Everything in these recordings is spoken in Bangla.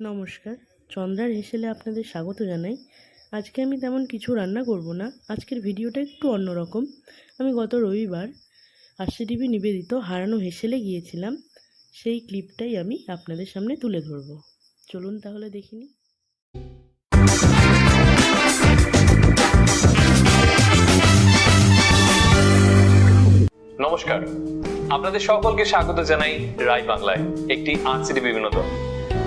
নমস্কার, চন্দ্রা'র হেসেলে আপনাদের স্বাগত জানাই। আজকে আমি তেমন কিছু রান্না করব না। আজকের ভিডিওটা একটু অন্যরকম। আমি গত রবিবার আরসিটিভি নিবেদিত হারানো হেসেলে গিয়েছিলাম। সেই ক্লিপটাই আমি আপনাদের সামনে তুলে ধরব। চলুন তাহলে দেখে নিই। নমস্কার, আপনাদের সকলকে স্বাগত জানাই রাই বাংলায় একটি আরসিটিভি বিনোদন।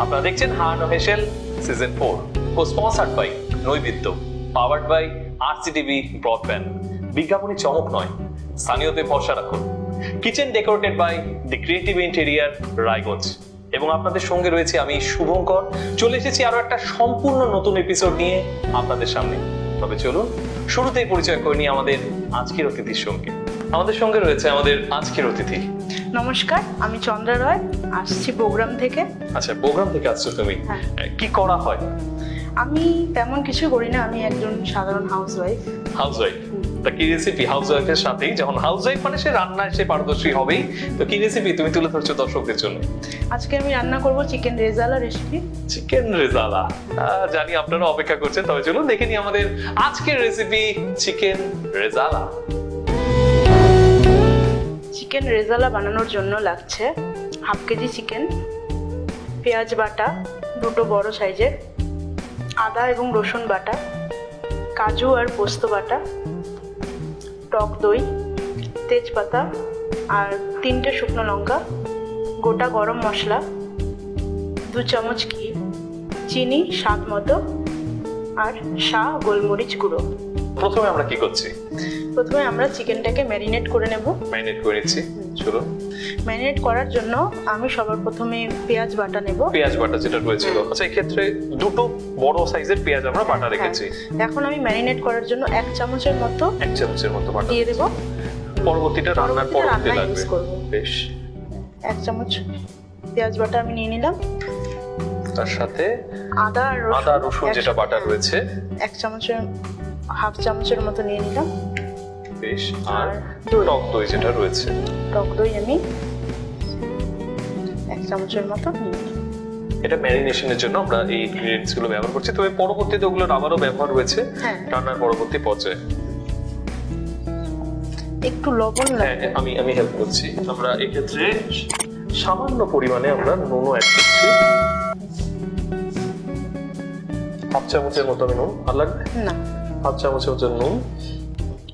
আপনারা দেখছেন হারানো হেসেল season 4, co-sponsored by Naibedya, powered by RCTV broadband. বিজ্ঞাপনী চমক নয়, স্থানীয়তে ভরসা রাখুন। Kitchen decorated by the creative interior Raiganj. এবং আপনাদের সঙ্গে রয়েছে আমি শুভঙ্কর। চলে এসেছি আরো একটা সম্পূর্ণ নতুন এপিসোড নিয়ে আপনাদের সামনে। তবে চলুন শুরুতেই পরিচয় করে নিই আমাদের আজকের অতিথির সঙ্গে। আমাদের সঙ্গে রয়েছে আমাদের আজকের অতিথি। নমস্কার, আমি চন্দ্রা রয়, আসছি প্রোগ্রাম থেকে। আচ্ছা, প্রোগ্রাম থেকে আসছো তুমি? কি করা হয়? আমি তেমন কিছু করি না, আমি একজন সাধারণ হাউসওয়াইফ। হাউসওয়াইফ? তা কি রেসিপি হাউসওয়াইফের সাথেই? যখন হাউসওয়াইফ মানে সে রান্নায় সে পারদর্শী হবেই, তো কি রেসিপি তুমি তুলে ধরছো দর্শকদের জন্য? আজকে আমি রান্না করব chicken rezala recipe. Chicken rezala, জানি আপনারা অপেক্ষা করছেন, তবে চলুন দেখে নিই আমাদের আজকের recipe chicken rezala. Chicken rezala বানানোর জন্য লাগছে 1/2 কেজি চিকেন, পেঁয়াজ বাটা 2 বড় সাইজের, আদা এবং রসুন বাটা, কাজু আর পোস্ত বাটা, টক দই, তেজপাতা আর 3টে শুকনো লঙ্কা, গোটা গরম মশলা, 2 চামচ ঘি, চিনি স্বাদ মতো, আর গোলমরিচ গুঁড়ো। প্রথমে আমরা কি করছি? প্রথমে আমরা চিকেনটাকে ম্যারিনেট করে নেব। ম্যারিনেট করে নিচ্ছি। চলো। ম্যারিনেট করার জন্য আমি সবার প্রথমে পেঁয়াজ বাটা নেব। পেঁয়াজ বাটা যেটা রয়েছিল, আচ্ছা এই ক্ষেত্রে 2 বড় সাইজের পেঁয়াজ আমরা বাটা রেখেছি। এখন আমি ম্যারিনেট করার জন্য 1 চামচের মতো বাটা দিয়ে দেব। পরবর্তীটা রান্নার পরবর্তী লাগবে। বেশ। 1 চামচ পেঁয়াজ বাটা আমি নিয়ে নিলাম। তার সাথে আদা রসুন যেটা বাটা রয়েছে 1 চামচের 1/2 চামচের মতো নিয়ে নিলাম। বেশ। আর টক দই যেটা রয়েছে, টক দই আমি 1 চামচের মতো নিয়ে নিলাম। এটা ম্যারিনেশনের জন্য আমরা এই ইনগ্রেডিয়েন্টস গুলো ব্যবহার করছি, তবে পরবর্তীতে ওগুলোর আবারও ব্যবহার রয়েছে রান্নার পরবর্তী পর্যায়ে। একটু লবণ লাগবে। আমি হেল্প করছি। আমরা এই ক্ষেত্রে সামান্য পরিমাণে আমরা নুনও অ্যাড করছি। 1/2 চামচের মতো নুন। আর লাগবে না, 1/2 চামচের মতো নুন।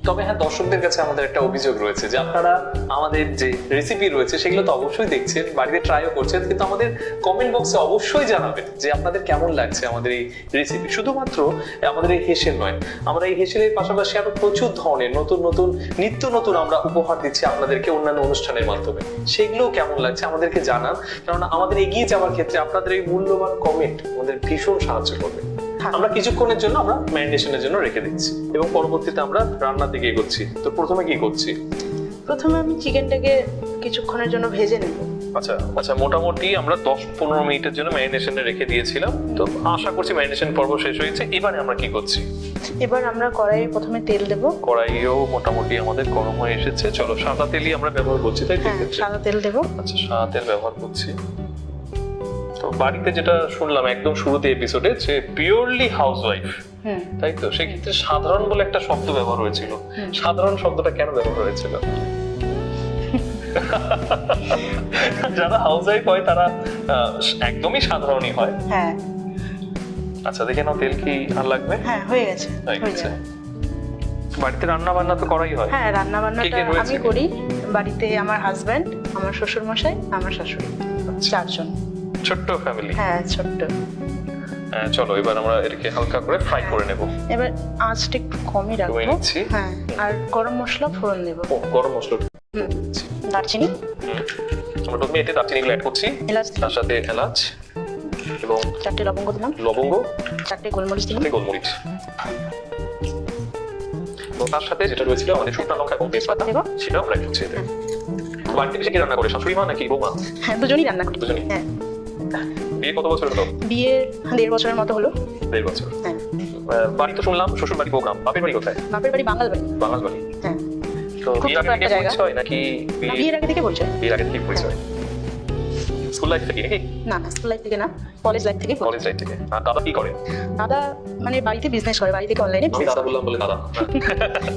তবে হ্যাঁ, দর্শকদের কাছে আমাদের একটা অভিযোগ রয়েছে যে আপনারা আমাদের যে রেসিপি রয়েছে সেগুলো তো অবশ্যই দেখছেন, বাড়িতে ট্রাইও করছেন, কিন্তু আমাদের কমেন্ট বক্সে অবশ্যই জানাবেন যে আপনাদের কেমন লাগছে আমাদের এই রেসিপি। শুধুমাত্র আমাদের এই হেসেল নয়, আমরা এই হেসেলের পাশাপাশি আরো প্রচুর ধরনের নতুন নিত্য নতুন আমরা উপহার দিচ্ছি আপনাদেরকে অন্যান্য অনুষ্ঠানের মাধ্যমে। সেগুলোও কেমন লাগছে আমাদেরকে জানান, কারণ আমাদের এগিয়ে যাওয়ার ক্ষেত্রে আপনাদের এই মূল্যবান কমেন্ট আমাদের ভীষণ সাহায্য করবে। আমরা কিছুক্ষণের জন্য আমরা ম্যারিনেশনের জন্য রেখে দিচ্ছি এবং পরবর্তীতে আমরা রান্নার দিকে এগোচ্ছি। তো প্রথমে কি করছি? প্রথমে আমি চিকেনটাকে কিছুক্ষণের জন্য ভেজে নেব। আচ্ছা, মোটামুটি আমরা 10-15 মিনিটের জন্য ম্যারিনেশনে রেখে দিয়েছিলাম। তো আশা করছি ম্যারিনেশন পর্ব শেষ হয়েছে। এবারে আমরা কি করছি? এবার আমরা কড়াইয়ে প্রথমে তেল দেব। কড়াইও মোটামুটি আমাদের গরম হয়ে এসেছে। চলো, সাদা তেলই আমরা ব্যবহার করছি, তাই তো? সাদা তেল দেব। আচ্ছা, সাদা তেল ব্যবহার করছি। তো বাড়িতে যেটা শুনলাম একদম শুরুতে এপিসোডে, যে পিওরলি হাউসওয়াইফ, তাই তো? সেক্ষেত্রে সাধারণ বলে একটা শব্দ ব্যবহার হয়েছিল। সাধারণ শব্দটা কেন ব্যবহার হয়েছিল? যারা হাউসওয়াইফ হয় তারা একদমই সাধারণই হয়। হ্যাঁ। আচ্ছা, দেখে নাও তেল কি আর লাগবে? হ্যাঁ, হয়ে গেছে। বাড়িতে রান্না বান্না তো করাই হয়। হ্যাঁ, রান্না বান্নাটা আমি করি। বাড়িতে আমার হাজবেন্ড, আমার শ্বশুর মশাই, আমার শাশুড়ি, 4 জন। ছোট্ট ফ্যামিলি। হ্যাঁ, ছোট্ট। চলো, এবার আমরা এটাকে হালকা করে ফ্রাই করে নেব। এবার আঁচটা একটু কমই রাখবো। হ্যাঁ, আর গরম মশলা ফোড়ন দেব। গরম মশলা, দারচিনি। আমরা প্রথমে এতে দারচিনিগুলো অ্যাড করছি, তার সাথে এলাচ এবং 4টে লবঙ্গ দিলাম। 4টে গোলমরিচ দিলাম। এবং তার সাথে যেটা রয়েছিল আমাদের শুকনো লঙ্কা এবং তেজপাতা, সেটাও অ্যাড করছি এতে। বাড়িতে বেশি কি রান্না করে, শাশুড়ি মা নাকি বৌমা? হ্যাঁ, দুজনই রান্না করি। দুজনই। হ্যাঁ। বিয়ে কত বছর হলো? বিয়ে 1.5 বছরের মতো হলো। 1.5 বছর। হ্যাঁ। বাড়ি তো শুনলাম শ্বশুর বাড়ি প্রোগ্রাম। বাপের বাড়ি কোথায়? বাপের বাড়ি বাঙাল বাড়ি। হ্যাঁ। তো বিয়ের আগে থেকে পরিচয় নাকি? বিয়ের আগে থেকে পরিচয়। বিয়ের আগে থেকে পরিচয়। স্কুল স্কুল লাইফ থেকে নাকি? না না, স্কুল লাইফ থেকে না, কলেজ লাইফ থেকে। কলেজ লাইফ থেকে। আর দাদা কি করে? দাদা মানে বাড়িতে বিজনেস করে, বাড়ি থেকে অনলাইনে। আমি দাদা বললাম বলে দাদা।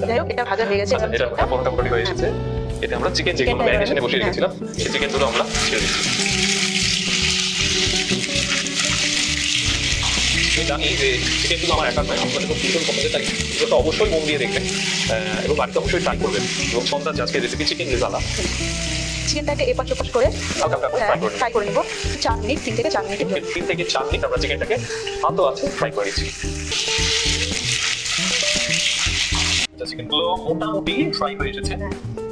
যাই হোক, এটা ভাজা হয়ে গেছে। এটা মোটামুটি হয়ে এসেছে। এতে আমরা চিকেন যেগুলো ম্যারিনেশনে বসিয়ে রেখেছিলাম সেই চিকেনগুলো আমরা ছেড়ে দিচ্ছি। আমি জানি যে চিকেনগুলো আমার একা নয়, আপনাদের খুব ভীষণ পছন্দের, তাই ভিডিওটা অবশ্যই মন দিয়ে দেখবেন এবং বাড়িতে অবশ্যই ট্রাই করবেন। এবং সন্ধ্যার আজকে রেসিপি চিকেন রেজালা। চিকেনটাকে এপাশ ওপাশ করে ফ্রাই করে নিব 4 মিনিট, 3 থেকে 4 মিনিট। 3 থেকে 4 মিনিট আমরা চিকেনটাকে হাতও আছে ফ্রাই করে দিচ্ছি। চিকেনগুলো মোটামুটি ফ্রাই হয়ে এসেছে।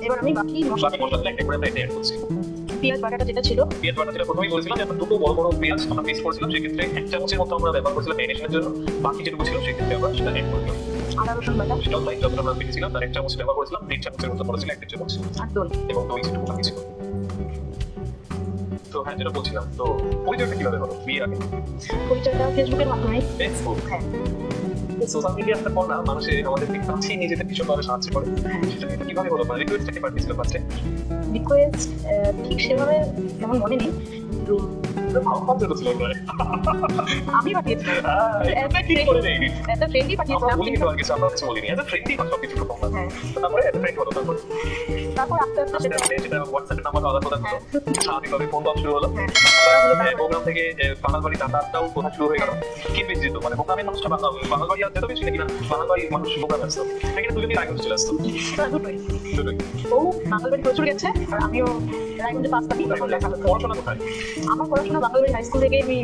এবার আমি বাকি মশলাগুলো একটা করে আমরা অ্যাড করছি। পেঁয়াজ বাটাটা যেটা ছিল, পেঁয়াজ বাটা যেটা প্রথমেই বলেছিলাম যে আমরা দুটো বড় বড় পেঁয়াজ আমরা পেস্ট করেছিলাম, সেক্ষেত্রে 1 চামচের মতো আমরা ব্যবহার করেছিলাম ম্যারিনেশনের জন্য। বাকি যেটুকু ছিল সেক্ষেত্রে আমরা সেটা অ্যাড করলাম। আদা রসুন বাটা সেটাও তাই, যখন আমরা পেয়েছিলাম তার 1 চামচ ব্যবহার করেছিলাম, 1 চামচের মতো করেছিলাম 1 চামচ। আর দই এবং দই যেটুকু বাকি ছিল। তো হ্যাঁ, যেটা বলছিলাম, তো পরিচয়টা কিভাবে হলো বিয়ের আগে? পরিচয়টা ফেসবুকের মাধ্যমে। ফেসবুক, হ্যাঁ। সোশ্যাল মিডিয়া আসার পর না মানুষে আমাদের কাছেই নিজেদের ভীষণভাবে সাহায্য করে। সেটা কিভাবে হলো? মানে রিকোয়েস্ট থেকে পাঠিয়েছিল ফার্স্টে? রিকোয়েস্ট ঠিক সেভাবে তেমন মনে নেই। আমি পাঠিয়েছিলাম, একটা ফ্রেন্ডই পাঠিয়েছিলাম। তারপর আস্তে আস্তে সেটা হোয়াটসঅ্যাপের নাম্বার আলাদা প্রদান হলো, স্বাভাবিকভাবে ফোন কল শুরু হলো। প্রোগ্রাম থেকে বাঙাল বাড়ি যাতায়াতটাও কোথায় শুরু হয়ে গেল। কে বেশ যেত, মানে প্রোগ্রামের মানুষটা বাঙাল বাড়ি আর যেত বেশি নাকি না বাঙাল বাড়ির মানুষ প্রোগ্রামে আসতো, নাকি দুজনই রায়গঞ্জ চলে আসতো? দুটোই। ও বাঙাল বাড়ি প্রচুর গেছে, আর আমিও রায়গঞ্জে 5 থাকি। পড়াশোনা কোথায়? আমার পড়াশোনা বাঙাল বাড়ি হাই স্কুল থেকে, আমি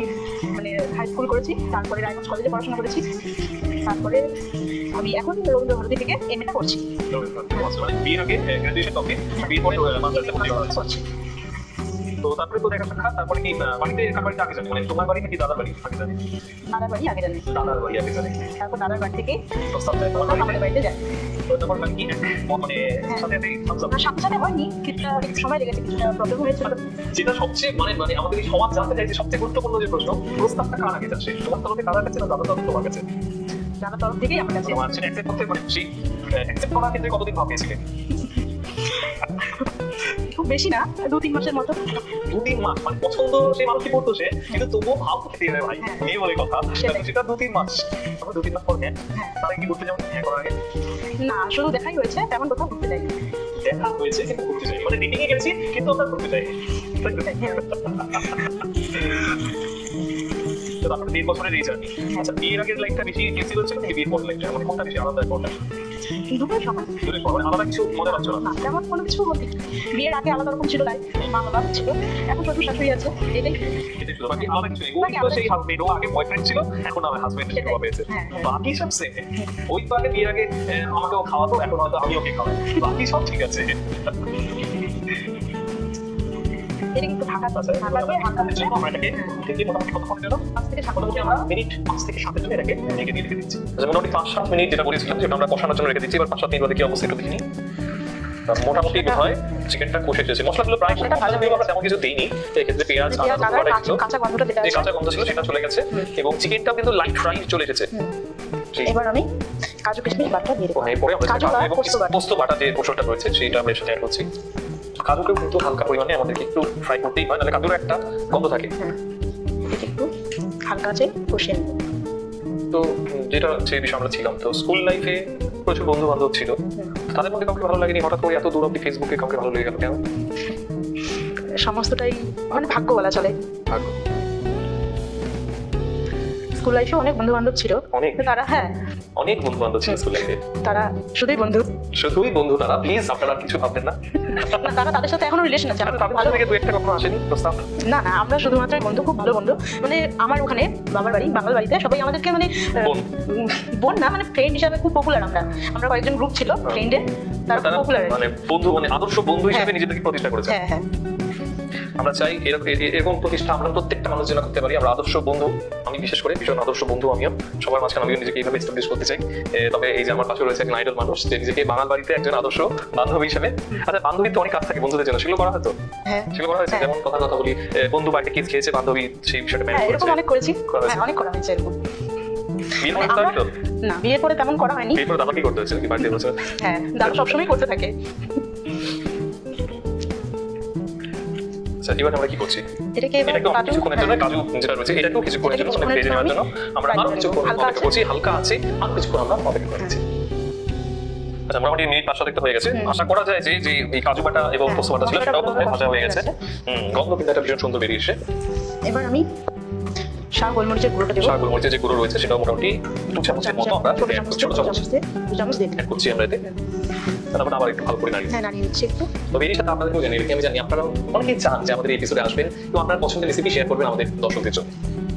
মানে হাই স্কুল করেছি, তারপরে রায়গঞ্জ কলেজে পড়াশোনা করেছি, তারপরে আমি এখন রবীন্দ্র ভারতী থেকে এমএটা করছি। বিয়ের আগে গ্রাজুয়েশন কমপ্লিট, বিয়ের পরে মাস্টার্সে ভর্তি করছি। তো তারপরে তো দেখা সাক্ষাৎ, তারপরে কি বাড়িতে কার বাড়িতে আগে জানি, মানে তোমার বাড়ি নাকি দাদার বাড়ি আগে জানি? দাদার বাড়ি আগে জানি। দাদার বাড়ি আগে জানি। তারপর দাদার বাড়ি থেকে প্রস্তাব দেয় তোমার আমাদের বাড়িতে যাই। তো তোমার বাড়ি কি মানে সাথে সাথে সাথে হয়নি, কিছুটা সময় লেগেছে, কিছুটা প্রবলেম হয়েছিল। যেটা সবচেয়ে মানে মানে আমাদের এই সমাজ জানতে চাই যে সবচেয়ে গুরুত্বপূর্ণ যে প্রশ্ন, প্রস্তাবটা কার আগে যাচ্ছে? তোমার তরফে কার কাছে না দাদার তরফে তোমার কাছে? দাদার তরফ থেকেই আমার কাছে। তোমার সেটা অ্যাকসেপ্ট করতে, মানে সেই অ্যাকসেপ্ট করার ক্ষেত্রে কতদিন ভাবিয়েছিলে? খুব বেশি না, 2-3 মাসের মতো। 2-3 মাস? মানে পছন্দ সেই মানুষই করতো সে, কিন্তু তবুও ভাব করতে হবে ভাই, এই বলে কথা। সেটা 2-3 মাস, তারপর 2-3 মাস পর হ্যাঁ তারা কি ঘুরতে যাবেন হ্যাঁ করার আগে? না, শুধু দেখাই হয়েছে, তেমন কোথাও ঘুরতে যাই। দেখা হয়েছে কিন্তু ঘুরতে যাই, মানে ডেটিং এ গেছি কিন্তু আমরা ঘুরতে যাই। তো তারপরে 1.5 বছরের এই জার্নি। আচ্ছা, বিয়ের আগের লাইফটা বেশি ফ্লেক্সিবল ছিল নাকি বিয়ের পরের লাইফটা? মানে কোনটা বেশি আলাদা কোনটা? দুটোই সমান। দুটোই সমান, আলাদা কিছু মনে হচ্ছিল না? তেমন কোনো কিছু বলতে, বিয়ের আগে আলাদা রকম ছিল লাইফ, মা বাবা ছিল, এখন শ্বশুর শাশুড়ি আছে, এটাই। বাকি আলাদা কিছু নেই। ও সেই হাজবেন্ড, ও আগে বয়ফ্রেন্ড ছিল, এখন আমার হাজবেন্ড সেবা পেয়েছে, বাকি সব সেম। ওই তো আগে বিয়ের আগে আমাকেও খাওয়াতো, এখন হয়তো আমি ওকে খাওয়াই, বাকি সব ঠিক আছে। এটা কিন্তু ঢাকা আছে, ঢাকাতে ঢাকার জন্য আমরা এটাকে মোটামুটি কতক্ষণ জন্য 5 থেকে 7 মিনিট আমরা মিনিট 5 থেকে 7 জন্য এটাকে ঢেকে দিয়ে রেখে দিচ্ছি। আচ্ছা, মোটামুটি 5-7 মিনিট যেটা বলেছিলাম সেটা আমরা কষানোর জন্য রেখে দিচ্ছি। এবার 5-7 মিনিট বাদে কি অবস্থা একটু দেখি। মোটামুটি হয় চিকেনটা কষে এসেছে, মশলাগুলো প্রায় ভাজা দিয়ে আমরা তেমন কিছু দেইনি। এক্ষেত্রে পেঁয়াজ কাঁচা গন্ধটা যেটা যে কাঁচা গন্ধ ছিল সেটা চলে গেছে এবং চিকেনটাও কিন্তু লাইট ফ্রাই চলে এসেছে। এবার আমি কাজু কিশমিশ বাটা দিয়ে দেবো। এরপরে আমরা পোস্ত বাটা যে পোস্টটা রয়েছে সেটা আমরা সাথে অ্যাড করছি। কাজুকেও কিন্তু হালকা পরিমাণে আমাদেরকে একটু ফ্রাই করতেই হয়, নাহলে কাজুর একটা গন্ধ থাকে। একটু হালকা আছে কষে নেব। তো যেটা সেই বিষয়ে আমরা ছিলাম, তো স্কুল লাইফে প্রচুর বন্ধু বান্ধব ছিল, তাদের মধ্যে কাউকে ভালো লাগেনি? হঠাৎ করে এত দূর অব্দি ফেসবুকে কাউকে ভালো লেগে গেল কেন? সমস্তটাই মানে ভাগ্য বলা চলে। ভাগ্য। স্কুল লাইফে অনেক বন্ধু বান্ধব ছিল, অনেক, তারা অনেক বন্ধু বান্ধব ছিল স্কুল লাইফে, তারা শুধুই বন্ধু। তারা, প্লিজ আপনারা কিছু ভাববেন না। তারা তাদের সাথে এখনো রিলেশন আছে। ভালো থেকে 2-1টা কখনো আসেনি প্রস্তাব? না, আমরা শুধুমাত্র বন্ধু, খুব ভালো বন্ধু। মানে আমার ওখানে বাবার বাড়ি বাঙাল বাড়িতে সবাই আমাদেরকে মানে বোন না, মানে ফ্রেন্ড হিসাবে খুব পপুলার। আমরা কয়েকজন গ্রুপ ছিল ফ্রেন্ডের, তারা পপুলার, মানে বন্ধু, মানে আদর্শ বন্ধু হিসেবে নিজেদেরকে প্রতিষ্ঠা করেছে। হ্যাঁ, আমরা চাই এরকম প্রতিষ্ঠা আমরা প্রত্যেকটা মানুষ যেন করতে পারি। আমরা আদর্শ বন্ধু, আমি বিশেষ করে ভীষণ আদর্শ বন্ধু আমিও, সবার মাঝখানে আমিও নিজেকে এইভাবে এস্টাবলিশ করতে চাই। তবে এই যে আমার পাশে রয়েছে একজন আইডল মানুষ, যে নিজেকে বাঙাল বাড়িতে একজন আদর্শ বান্ধবী হিসেবে। আচ্ছা, বান্ধবী তো অনেক কাজ থাকে বন্ধুদের জন্য, সেগুলো করা হতো? সেগুলো করা হয়েছে, যেমন কথা বলি, বন্ধু বাড়িতে কিস খেয়েছে, বান্ধবী সেই বিষয়টা ম্যানেজ করেছে, অনেক করেছি, অনেক করা হয়েছে এরকম। না, বিয়ের পরে তেমন করা হয়নি। বিয়ের পরে দাদা কি করতে হয়েছে কি বাড়িতে বসে? হ্যাঁ, দাদা সবসময় করতে থাকে। আচ্ছা, এবার আমরা কি করছি? এটাকে এটা একটু কিছুক্ষণের জন্য কাজু যেটা রয়েছে এটা একটু কিছুক্ষণের জন্য মানে ভেজে নেওয়ার জন্য আমরা আরো কিছুক্ষণ অপেক্ষা করছি। হালকা আছে, আর কিছুক্ষণ আমরা অপেক্ষা করছি। আচ্ছা, মোটামুটি মিনিট 5-7 একটা হয়ে গেছে। আশা করা যায় যে যে এই কাজু বাটা এবং পোস্ত বাটা ছিল সেটাও বোধহয় ভাজা হয়ে গেছে। গন্ধ কিন্তু একটা ভীষণ সুন্দর বেরিয়ে এসে। এবার আমি শাহ গোলমরিচের গুঁড়োটা দেবো। শাহ গোলমরিচের যে গুঁড়ো রয়েছে সেটাও মোটামুটি 2 চামচের মতো আমরা ছোট চামচ 2 চামচ দিয়ে অ্যাড করছি আমরা এতে। তারপর আবার একটু ভালো করে নাড়িয়ে। হ্যাঁ, নাড়িয়ে নিচ্ছি একটু। তবে এই সাথে আপনাদেরকেও জানিয়ে রেখে আমি জানি আপনারাও অনেকেই চান যে আমাদের এই এপিসোডে আসবেন এবং আপনার পছন্দের রেসিপি শেয়ার করবেন আমাদের দর্শকদের জন্য।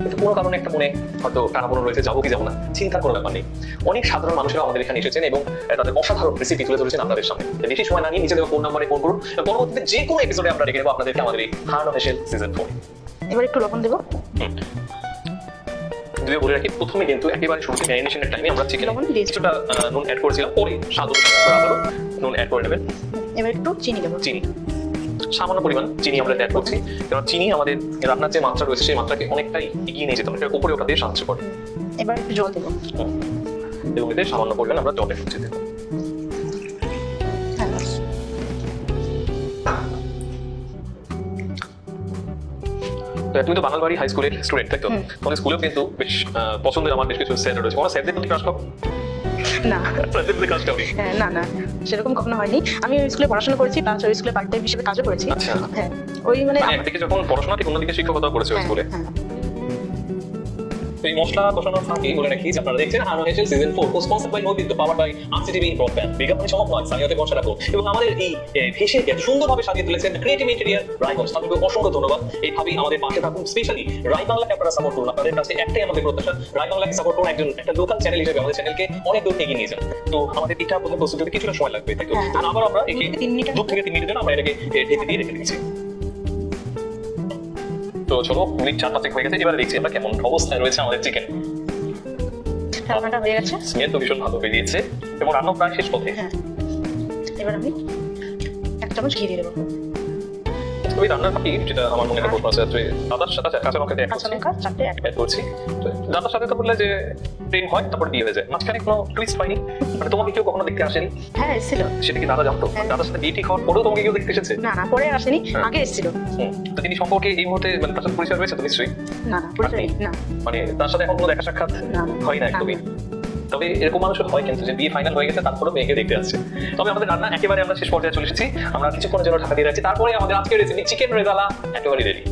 কিন্তু কোনো কারণে একটা মনে হয়তো টানাপোড়েন রয়েছে, যাবো কি যাবো না, চিন্তার কোনো ব্যাপার নেই। অনেক সাধারণ মানুষেরা আমাদের এখানে এসেছেন এবং তাদের অসাধারণ রেসিপি তুলে ধরেছেন আপনাদের সামনে। বেশি সময় না নিয়ে নিজেদের ফোন নাম্বারে ফোন করুন। পরবর্তীতে যে কোনো এপিসোডে আমরা ডেকে নেবো আপনাদেরকে আমাদের এই হারানো হেসেল সিজন 4। এবার একটু লবণ দেবো। যদিও বলে রাখি, প্রথমে কিন্তু একেবারে শুরুতে ম্যারিনেশনের টাইমে আমরা চিকেন কিছুটা নুন অ্যাড করেছিলাম, পরে স্বাদ অনুসারে আবারও নুন অ্যাড করে নেবেন। এবার একটু চিনি দেবো। চিনি সামান্য পরিমাণ চিনি আমরা অ্যাড করছি, কারণ চিনি আমাদের রান্নার যে মাত্রা রয়েছে সেই মাত্রাকে অনেকটাই এগিয়ে নিয়ে যেতে অনেকটা উপরে ওঠাতে সাহায্য করে। এবার একটু জল দেবো এবং এতে সামান্য পরিমাণ আমরা জল অ্যাড করছি। তুমি তো বাঙালবাড়ি হাই স্কুলের স্টুডেন্ট, তাই তো? তোমাদের স্কুলেও কিন্তু বেশ পছন্দের আমার বেশ কিছু স্যার রয়েছে। তোমার স্যারদের প্রতি ক্রাশ খাও? না, স্যারদের প্রতি ক্রাশ খাও? হ্যাঁ, না না, সেরকম কখনো হয়নি। আমি ওই স্কুলে পড়াশোনা করেছি, প্লাস ওই স্কুলে পার্ট টাইম হিসেবে কাজও করেছি। আচ্ছা, হ্যাঁ, ওই মানে একদিকে যখন পড়াশোনা ঠিক অন্যদিকে শিক্ষকতাও করেছে ওই স্কুলে। এই মশলা কষানোর ফাঁকে বলে রাখি যে আপনারা দেখছেন হারানো হেসেল season 4 sponsored by Nabin, powered by RCTV broadband. বিজ্ঞাপন সমাপ্ত নয়, স্থানীয়তে বসে রাখুন। এবং আমাদের এই হেসেলকে সুন্দরভাবে সাজিয়ে তুলেছেন ক্রিয়েটিভ ইন্টেরিয়ার রায়গঞ্জ। তাদেরকে অসংখ্য ধন্যবাদ। এইভাবেই আমাদের পাশে থাকুন, স্পেশালি রাই বাংলাকে আপনারা সাপোর্ট করুন। আপনাদের কাছে একটাই আমাদের প্রত্যাশা, রাই বাংলাকে সাপোর্ট করুন। একটা লোকাল চ্যানেল হিসেবে আমাদের চ্যানেলকে অনেক দূর এগিয়ে নিয়ে যান। তো আমাদের এটা প্রস্তুত হতে কিছুটা সময় লাগবে, তাই তো? আবার আমরা একে 2 থেকে 3 মিনিটের আমরা এটাকে ঢেকে দিয়ে রেখে দিচ্ছি। তো চলো, মিনিট 4-5 হয়ে গেছে। এবারে দেখছি আমরা কেমন অবস্থায় রয়েছে আমাদের চিকেন। রান্নাটা হয়ে গেছে, স্মেল তো ভীষণ ভালো বেরিয়েছে এবং রান্না প্রায় শেষ পথে। হ্যাঁ, এবার আমি 1 চামচ ঘি দিয়ে দেবো। ওই রান্নার পাখি যেটা আমার মনে হয় আছে যে দাদার সাথে কাঁচা লঙ্কা দিয়ে কাঁচা লঙ্কা 4টে অ্যাড করছি। দাদার সাথে তো বললে যে প্রেম হয় তারপর বিয়ে হয়ে যায়, মাঝখানে কোনো টুইস্ট পাইনি? মানে তোমাকে কেউ কখনো দেখতে আসেনি? হ্যাঁ, এসেছিল। সেটা কি দাদা জানতো? দাদার সাথে বিয়ে ঠিক হওয়ার পরেও তোমাকে কেউ দেখতে এসেছে? না না, পরে আসেনি, আগে এসেছিল। তো তিনি সম্পর্কে এই মুহূর্তে মানে তার সাথে পরিচয় রয়েছে তো নিশ্চয়ই? না না, পরিচয় না। মানে তার সাথে এখন কোনো দেখা সাক্ষাৎ হয় না একদমই? তবে এরকম মানুষও হয় কিন্তু যে বিয়ে ফাইনাল হয়ে গেছে তারপরেও মেয়েকে দেখতে আসছে। তবে আমাদের রান্না একেবারে আমরা শেষ পর্যায়ে চলে এসেছি। আমরা কিছুক্ষণের জন্য ঢাকা দিয়ে রাখছি, তারপরে আমাদের আজকের রেসিপি চিকেন রেজালা একেবারে রেডি।